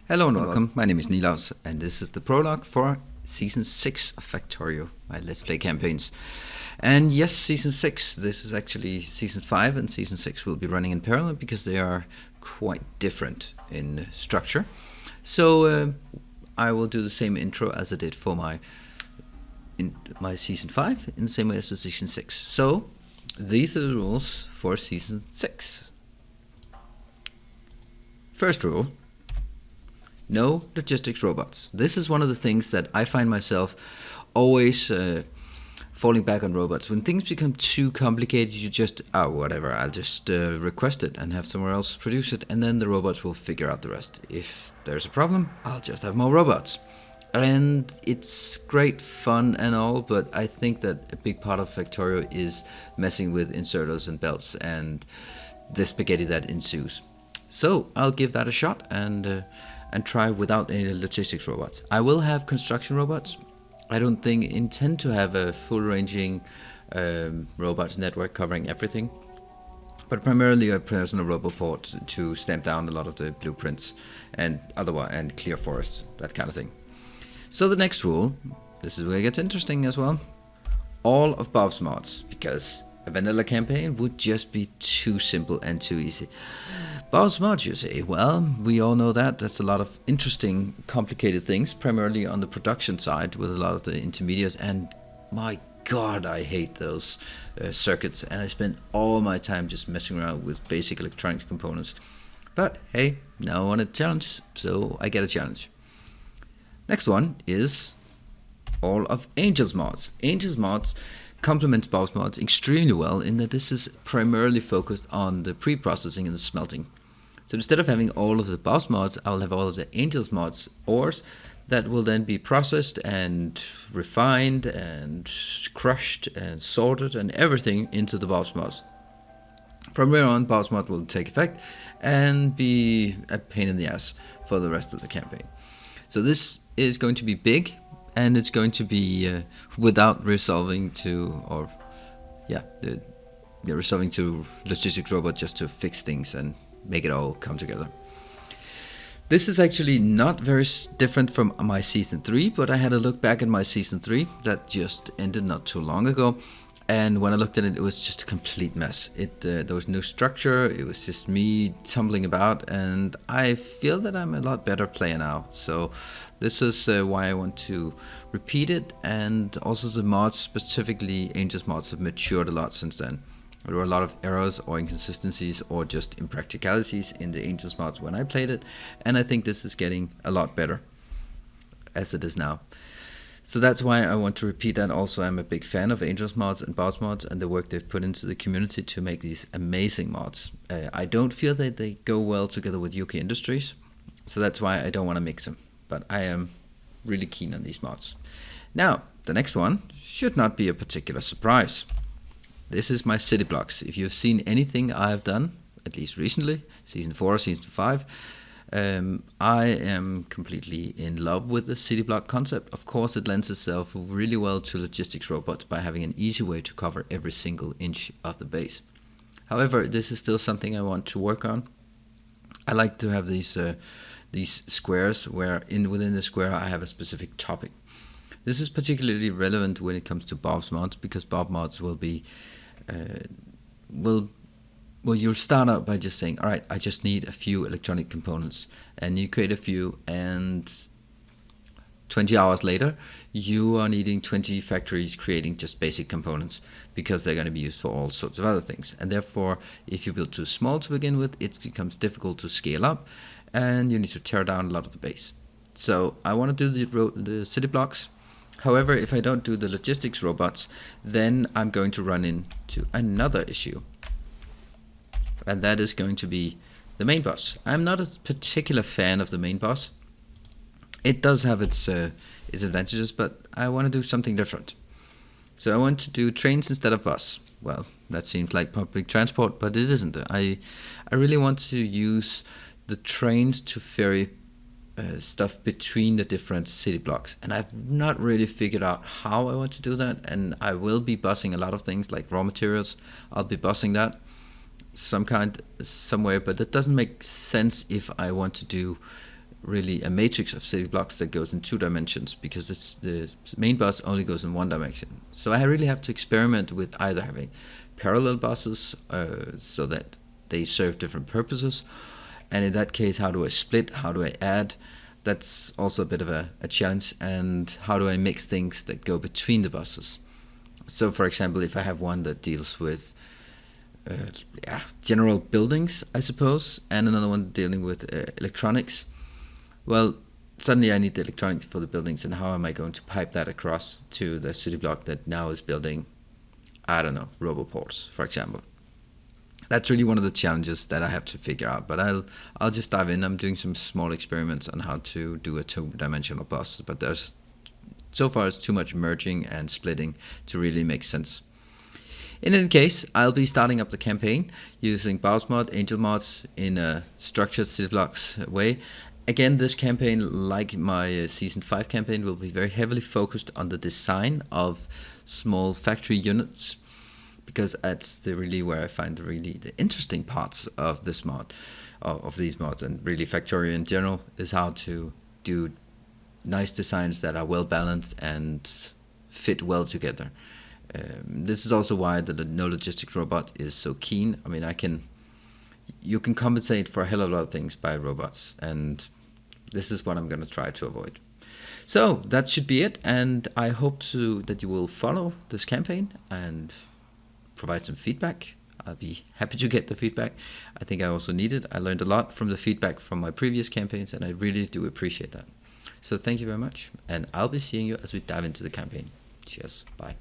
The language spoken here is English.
Hello and welcome, my name is Nilaus, and this is the prologue for Season 6 of Factorio, my Let's Play campaigns. And yes, Season 6, this is actually Season 5 and Season 6 will be running in parallel because they are quite different in structure. So I will do the same intro as I did for my Season 5 in the same way as the Season 6. So these are the rules for Season 6. First rule. No logistics robots. This is one of the things that I find myself always falling back on robots. When things become too complicated, you just, whatever, I'll just request it and have somewhere else produce it, and then the robots will figure out the rest. If there's a problem, I'll just have more robots. And it's great fun and all, but I think that a big part of Factorio is messing with inserters and belts and the spaghetti that ensues. So I'll give that a shot and try without any logistics robots. I will have construction robots. I don't intend to have a full-ranging robots network covering everything, but primarily a personal roboport to stamp down a lot of the blueprints and clear forest, that kind of thing. So the next rule, this is where it gets interesting as well. All of Bob's mods, because a vanilla campaign would just be too simple and too easy. Bob's mods, you say? Well, we all know that. That's a lot of interesting, complicated things, primarily on the production side with a lot of the intermediates. And my God, I hate those circuits. And I spend all my time just messing around with basic electronics components. But hey, now I want a challenge, so I get a challenge. Next one is all of Angel's mods. Angel's mods complements Bob's mods extremely well in that this is primarily focused on the pre-processing and the smelting. So instead of having all of the Bob's mods, I'll have all of the Angel's mods ores that will then be processed and refined and crushed and sorted and everything into the Bob's mods. From there on, Bob's mod will take effect and be a pain in the ass for the rest of the campaign. So this is going to be big, and it's going to be without resolving to logistics robot just to fix things and make it all come together. This is actually not very different from my Season 3, but I had a look back at my Season 3 that just ended not too long ago, and when I looked at it, it was just a complete mess. There was no structure, it was just me tumbling about, and I feel that I'm a lot better player now. So this is why I want to repeat it, and also the mods, specifically Angel's mods, have matured a lot since then. There were a lot of errors or inconsistencies or just impracticalities in the Angel's mods when I played it, and I think this is getting a lot better as it is now. So that's why I want to repeat that. Also, I'm a big fan of Angel's mods and Bob's mods and the work they've put into the community to make these amazing mods. I don't feel that they go well together with UK Industries, so that's why I don't want to mix them. But I am really keen on these mods. Now, the next one should not be a particular surprise. This is my city blocks. If you've seen anything I have done, at least recently, Season 4, Season 5, I am completely in love with the city block concept. Of course, it lends itself really well to logistics robots by having an easy way to cover every single inch of the base. However, this is still something I want to work on. I like to have these squares where within the square I have a specific topic. This is particularly relevant when it comes to Bob's mods, because Bob mods will be you'll start out by just saying, all right, I just need a few electronic components, and you create a few, and 20 hours later you are needing 20 factories creating just basic components because they're going to be used for all sorts of other things. And therefore, if you build too small to begin with, it becomes difficult to scale up, and you need to tear down a lot of the base. So I want to do the city blocks. However, if I don't do the logistics robots, then I'm going to run into another issue, and that is going to be the main boss. I'm not a particular fan of the main boss. It does have its advantages, but I want to do something different. So I want to do trains instead of bus. Well, that seems like public transport, but it isn't. I really want to use the trains to ferry stuff between the different city blocks, and I've not really figured out how I want to do that. And I will be busing a lot of things like raw materials. I'll be busing that somewhere, but it doesn't make sense if I want to do really a matrix of city blocks that goes in 2 dimensions, because the main bus only goes in 1 dimension. So I really have to experiment with either having parallel buses so that they serve different purposes, and in that case, how do I split, how do I add? That's also a bit of a challenge. And how do I mix things that go between the buses? So for example, if I have one that deals with general buildings, I suppose, and another one dealing with electronics, well, suddenly I need the electronics for the buildings, and how am I going to pipe that across to the city block that now is building, I don't know, roboports, for example? That's really one of the challenges that I have to figure out, but I'll just dive in. I'm doing some small experiments on how to do a 2-dimensional bus, but so far it's too much merging and splitting to really make sense. In any case, I'll be starting up the campaign using Bowser mod, Angel mods in a structured city blocks way. Again, this campaign, like my Season 5 campaign, will be very heavily focused on the design of small factory units, because that's really where I find the interesting parts of this mod, of these mods, and really Factorio in general, is how to do nice designs that are well balanced and fit well together. This is also why the no logistics robot is so keen. I mean, you can compensate for a hell of a lot of things by robots, and this is what I'm going to try to avoid. So that should be it, and I hope that you will follow this campaign and provide some feedback. I'll be happy to get the feedback. I think I also need it. I learned a lot from the feedback from my previous campaigns, and I really do appreciate that. So thank you very much, and I'll be seeing you as we dive into the campaign. Cheers. Bye.